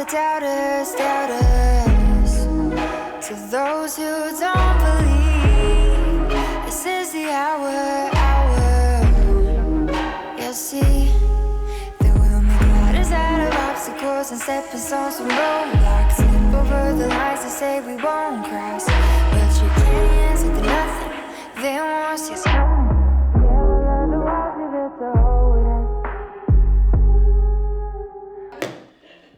the doubters, doubters. To those who don't believe, this is the hour, hour. You'll see that we'll make ladders out of obstacles and stepping stones from roadblocks. Leap over the lines and say we won't cross, but you can't answer the nothing they want us.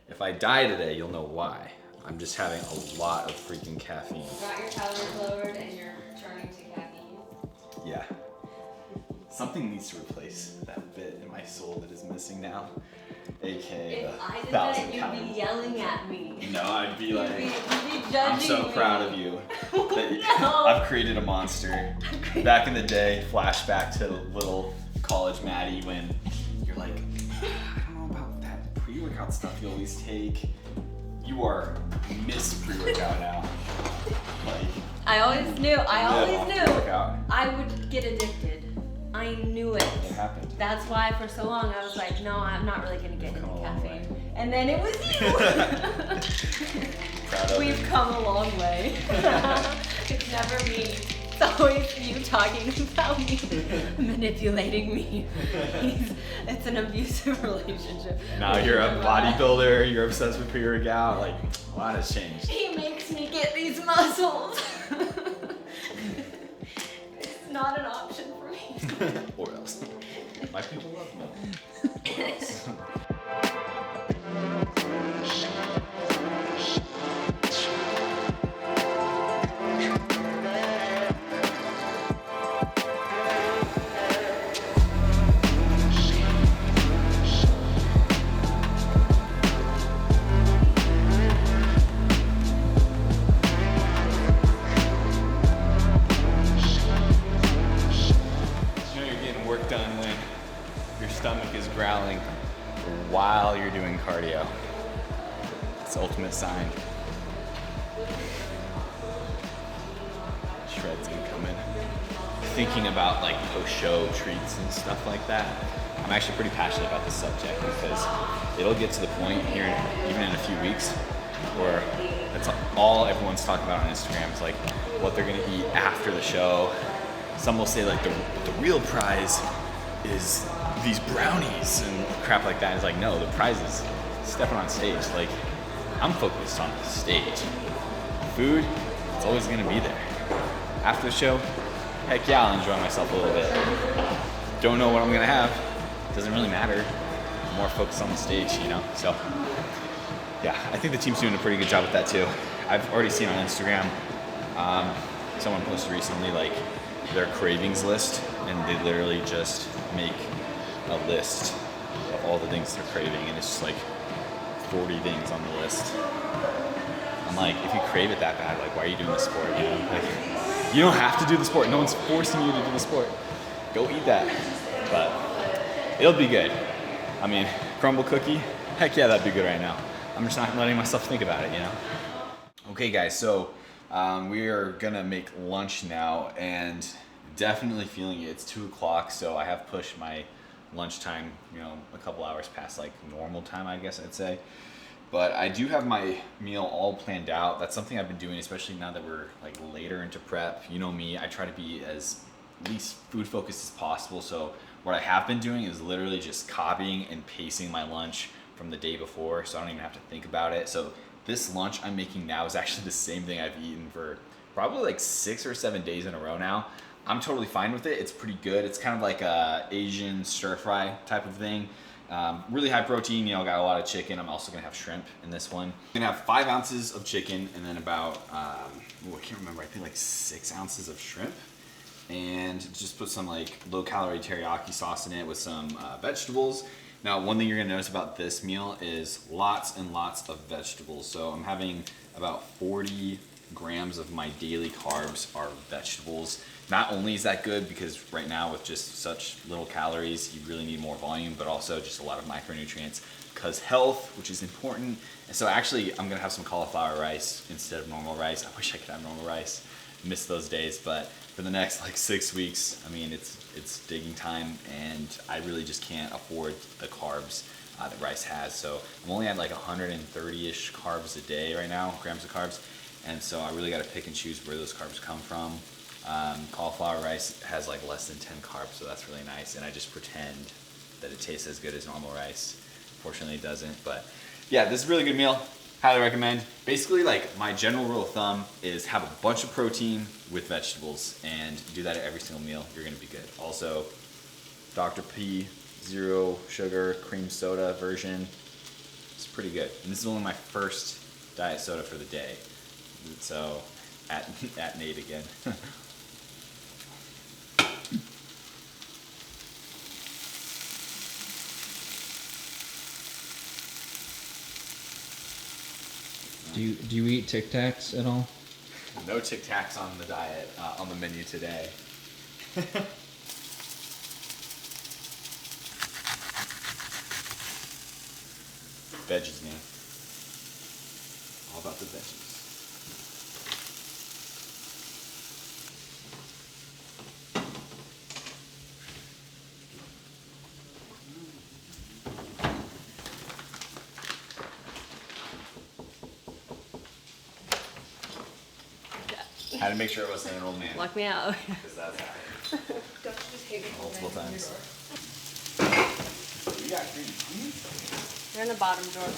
If I die today, you'll know why. I'm just having a lot of freaking caffeine. You got your calories lowered and you're turning to caffeine. Yeah. Something needs to replace that bit in my soul that is missing now. AKA If the I did 1,000 that, you'd calories. be yelling at me. No, I'd be like, You'd be judging I'm so me. proud of you. That No. I've created a monster. Back in the day, flashback to little college Maddie when you're like, I don't know about that pre-workout stuff you always take. You are Miss pre-workout now. Like, I always knew pre-workout. I would get addicted. I knew it. It happened. That's why for so long I was like, no, I'm not really gonna get into Come a long caffeine. way. And then it was you. Proud of We've it. come a long way. It's never me. It's always you talking about me, manipulating me. It's an abusive relationship. Now you're a bodybuilder, you're obsessed with pre-workout, like a lot has changed. He makes me get these muscles. It's not an option for me. Or else. My people love me. Or else. Work done when your stomach is growling while you're doing cardio. It's the ultimate sign. Shred's incoming. Thinking about like post-show treats and stuff like that. I'm actually pretty passionate about this subject because it'll get to the point here, even in a few weeks, where that's all everyone's talking about on Instagram is like what they're gonna eat after the show. Some will say like the real prize is these brownies and crap like that. It's like, no, the prize is stepping on stage. Like, I'm focused on the stage. Food, it's always gonna be there. After the show, heck yeah, I'll enjoy myself a little bit. Don't know what I'm gonna have, doesn't really matter. I'm more focused on the stage, you know? So, yeah, I think the team's doing a pretty good job with that too. I've already seen on Instagram, someone posted recently like their cravings list, and they literally just make a list of all the things they're craving, and it's just like 40 things on the list. I'm like, if you crave it that bad, like, why are you doing the sport? You know, like, you don't have to do the sport. No one's forcing you to do the sport. Go eat that. But it'll be good. I mean, crumble cookie, heck yeah, that'd be good right now. I'm just not letting myself think about it, you know? Okay guys, so we are gonna make lunch now, and definitely feeling it. It's 2 o'clock, so I have pushed my lunchtime, you know, a couple hours past like normal time, I guess I'd say. But I do have my meal all planned out. That's something I've been doing, especially now that we're like later into prep. You know me, I try to be as least food focused as possible. So what I have been doing is literally just copying and pasting my lunch from the day before, so I don't even have to think about it. So this lunch I'm making now is actually the same thing I've eaten for probably like 6 or 7 days in a row now. I'm totally fine with it. It's pretty good. It's kind of like a Asian stir fry type of thing. Really high protein, you know, got a lot of chicken. I'm also gonna have shrimp in this one. I'm gonna have 5 ounces of chicken and then about, I can't remember, I think like 6 ounces of shrimp. And just put some like low calorie teriyaki sauce in it with some vegetables. Now, one thing you're gonna notice about this meal is lots and lots of vegetables. So I'm having about 40 grams of my daily carbs are vegetables. Not only is that good because right now with just such little calories, you really need more volume, but also just a lot of micronutrients because health, which is important. And so actually I'm gonna have some cauliflower rice instead of normal rice. I wish I could have normal rice, miss those days, but for the next like 6 weeks, I mean, it's digging time and I really just can't afford the carbs. that rice has. So I'm only at like 130-ish carbs a day right now, grams of carbs. And so I really got to pick and choose where those carbs come from. Cauliflower rice has like less than 10 carbs, so that's really nice. And I just pretend that it tastes as good as normal rice. Fortunately, it doesn't. But yeah, this is a really good meal. Highly recommend. Basically, like my general rule of thumb is have a bunch of protein with vegetables and do that at every single meal. You're gonna be good. Also, Dr. P, zero sugar, cream soda version. It's pretty good. And this is only my first diet soda for the day. So, at Nate again. Do you eat Tic Tacs at all? No Tic Tacs on the diet, on the menu today. Veggies, man. All about the veggies. Had to make sure it wasn't an old man. Lock me out. Because that's happened Don't you just hate me multiple times. We got green onions? They're in the bottom drawer.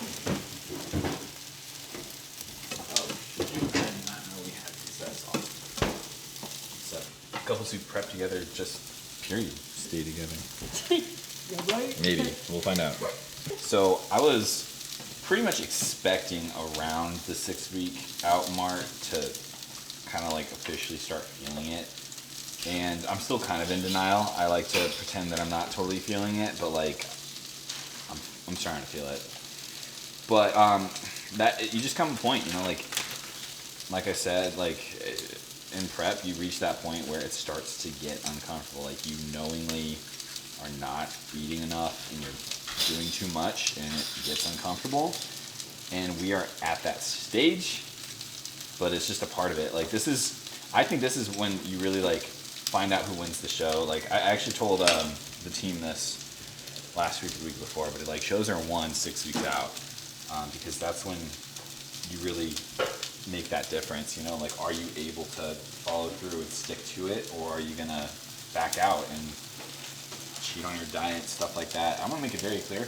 Oh, I did not know we had these. That's awesome. So, couples who prep together just period stay together. Yeah, right? Maybe. We'll find out. So I was pretty much expecting around the 6-week out mark to kind of like officially start feeling it. And I'm still kind of in denial. I like to pretend that I'm not totally feeling it, but like I'm starting to feel it. But that you just come to a point, you know, like I said, like in prep, you reach that point where it starts to get uncomfortable. Like you knowingly are not eating enough and you're doing too much and it gets uncomfortable. And we are at that stage, but it's just a part of it. Like I think this is when you really like find out who wins the show. Like I actually told the team this last week or the week before, but it like shows are won 6 weeks out, because that's when you really make that difference. You know, like are you able to follow through and stick to it, or are you gonna back out and cheat on your diet, stuff like that? I'm gonna make it very clear.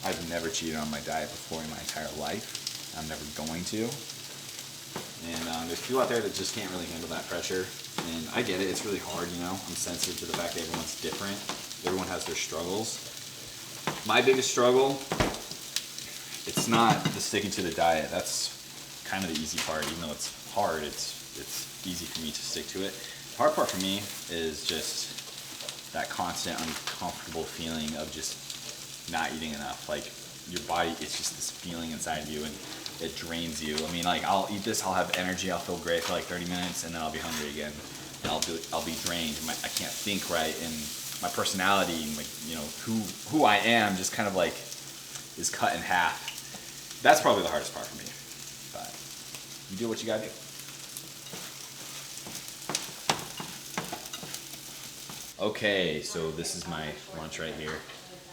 I've never cheated on my diet before in my entire life. I'm never going to. And there's people out there that just can't really handle that pressure. And I get it, it's really hard, you know. I'm sensitive to the fact that everyone's different. Everyone has their struggles. My biggest struggle, it's not the sticking to the diet. That's kind of the easy part. Even though it's hard, it's easy for me to stick to it. The hard part for me is just that constant uncomfortable feeling of just not eating enough. Like your body, it's just this feeling inside of you and it drains you. I mean, like I'll eat this, I'll have energy, I'll feel great for like 30 minutes and then I'll be hungry again. And I'll be drained. I can't think right, and my personality and like, you know, who I am just kind of like is cut in half. That's probably the hardest part for me. But you do what you gotta do. Okay, so this is my lunch right here.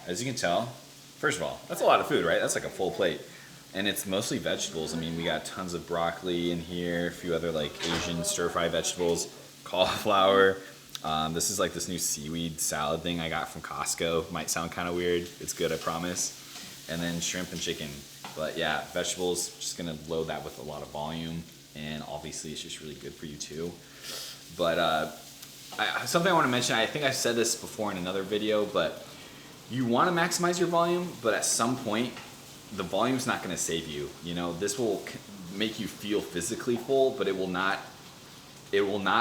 As you can tell, first of all, that's a lot of food, right? That's like a full plate. And it's mostly vegetables. I mean, we got tons of broccoli in here, a few other like Asian stir-fry vegetables, cauliflower. This is like this new seaweed salad thing I got from Costco. Might sound kind of weird. It's good, I promise. And then shrimp and chicken. But yeah, vegetables, just gonna load that with a lot of volume. And obviously it's just really good for you too. But something I wanna mention, I think I said this before in another video, but you wanna maximize your volume, but at some point, the volume's not gonna save you. You know, this will make you feel physically full, but it will not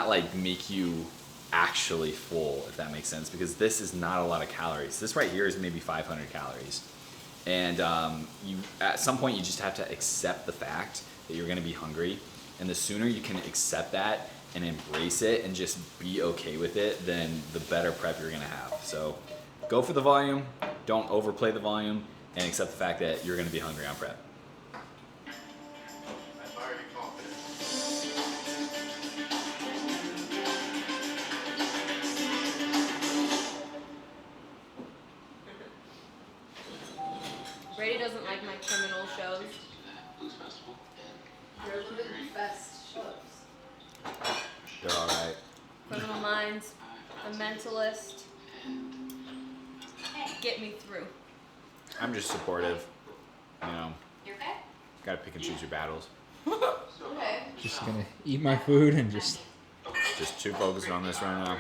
like make you actually full, if that makes sense, because this is not a lot of calories. This right here is maybe 500 calories. And you at some point you just have to accept the fact that you're gonna be hungry, and the sooner you can accept that and embrace it and just be okay with it, then the better prep you're gonna have. So go for the volume, don't overplay the volume, and accept the fact that you're gonna be hungry on prep. Brady doesn't like my criminal shows. They're the best shows. They're all right. Criminal Minds, The Mentalist. Get me through. I'm just supportive. You know, You okay? gotta pick and choose your battles. Okay. Just gonna eat my food and just. Just too focused on this right now.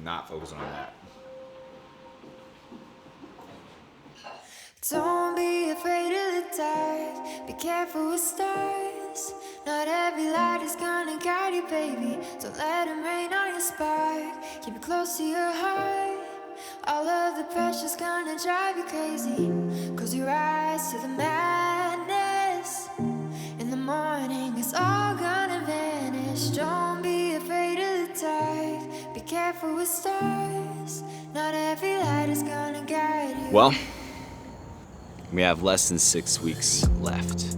Not focusing on that. Don't be afraid of the dark. Be careful with stars. Not every light is gonna guide you, baby. Don't let them rain on your spark. Keep it close to your heart. All of the pressure's gonna drive you crazy. Close your eyes to the madness. In the morning, it's all gonna vanish. Don't be afraid of the dark. Be careful with stars. Not every light is gonna guide you. Well, we have less than 6 weeks left.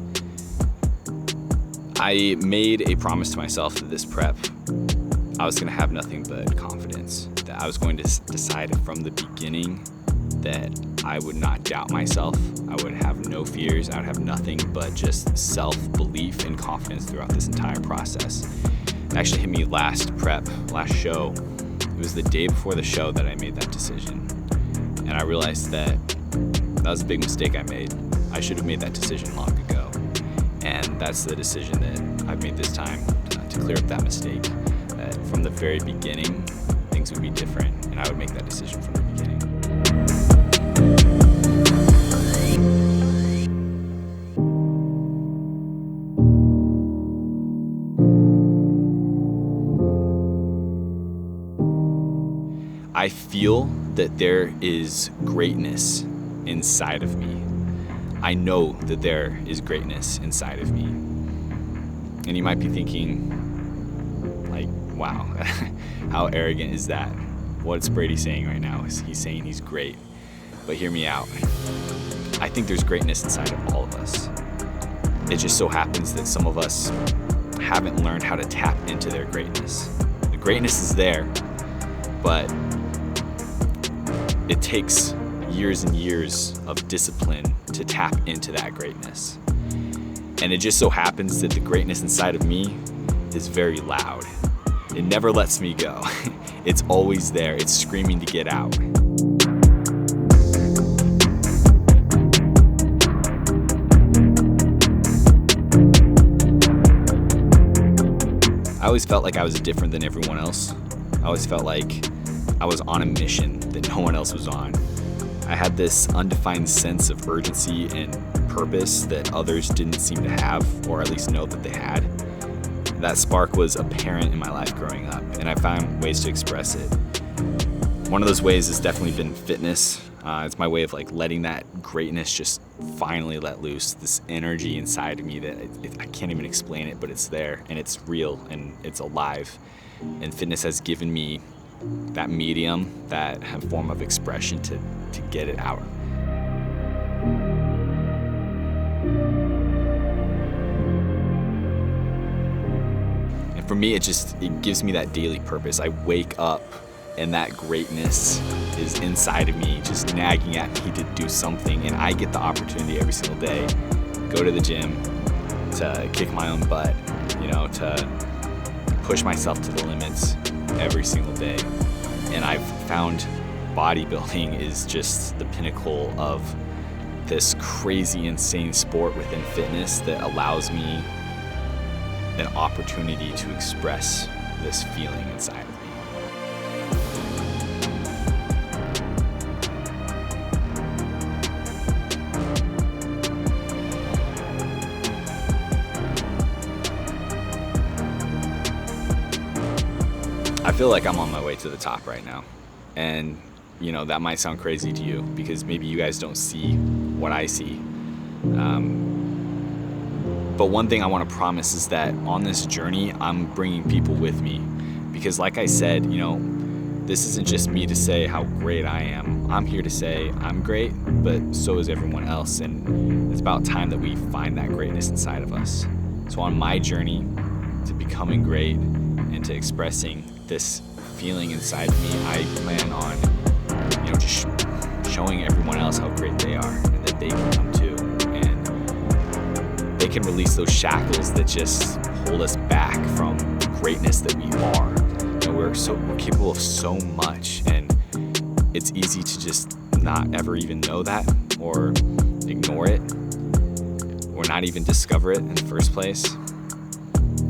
I made a promise to myself that this prep, I was gonna have nothing but confidence. That I was going to decide from the beginning that I would not doubt myself. I would have no fears. I would have nothing but just self-belief and confidence throughout this entire process. It actually hit me last show. It was the day before the show that I made that decision. And I realized that was a big mistake I made. I should have made that decision long ago. And that's the decision that I've made this time to clear up that mistake. That from the very beginning, things would be different, and I would make that decision from the beginning. I feel that there is greatness inside of me. I know that there is greatness inside of me. And you might be thinking, like, wow, how arrogant is that? What's Brady saying right now? He's saying he's great. But hear me out. I think there's greatness inside of all of us. It just so happens that some of us haven't learned how to tap into their greatness. The greatness is there, but it takes years and years of discipline to tap into that greatness. And it just so happens that the greatness inside of me is very loud. It never lets me go. It's always there. It's screaming to get out. I always felt like I was different than everyone else. I always felt like I was on a mission that no one else was on. I had this undefined sense of urgency and purpose that others didn't seem to have, or at least know that they had. That spark was apparent in my life growing up, and I found ways to express it. One of those ways has definitely been fitness. It's my way of like letting that greatness just finally let loose, this energy inside of me that I can't even explain it, but it's there and it's real and it's alive. And fitness has given me that medium, that form of expression to get it out. And for me, it gives me that daily purpose. I wake up and that greatness is inside of me, just nagging at me to do something. And I get the opportunity every single day, go to the gym, to kick my own butt, to push myself to the limits every single day. And I've found bodybuilding is just the pinnacle of this crazy, insane sport within fitness that allows me an opportunity to express this feeling inside of me. I feel like I'm on my way to the top right now. And, that might sound crazy to you because maybe you guys don't see what I see. But one thing I want to promise is that on this journey, I'm bringing people with me. Because like I said, this isn't just me to say how great I am. I'm here to say I'm great, but so is everyone else. And it's about time that we find that greatness inside of us. So on my journey to becoming great and to expressing this feeling inside of me, I plan on, just showing everyone else how great they are and that they can come too. it can release those shackles that just hold us back from greatness that we are. You know, we're capable of so much, and it's easy to just not ever even know that, or ignore it, or not even discover it in the first place.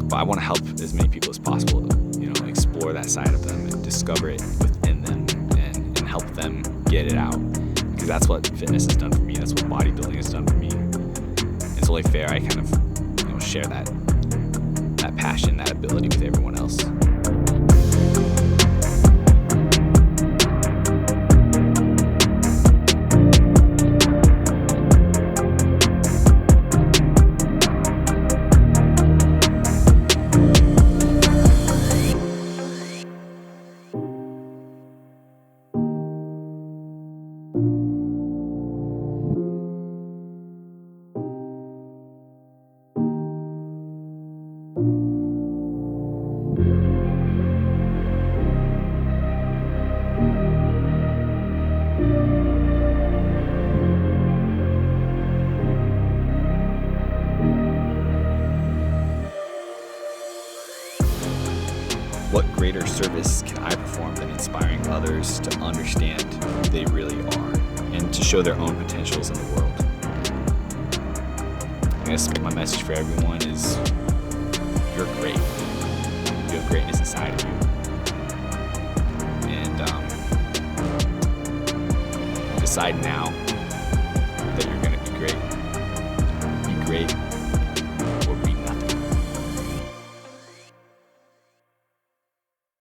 But I want to help as many people as possible, you know, explore that side of them and discover it within them, and help them get it out. Because that's what fitness has done for me. That's what bodybuilding has done for me. It's only fair I kind of, you know, share that passion, that ability with everyone else. What greater service can I perform than inspiring others to understand who they really are and to show their own potentials in the world? I guess my message for everyone is you're great. You have greatness inside of you. And decide now that you're going to be great. Be great.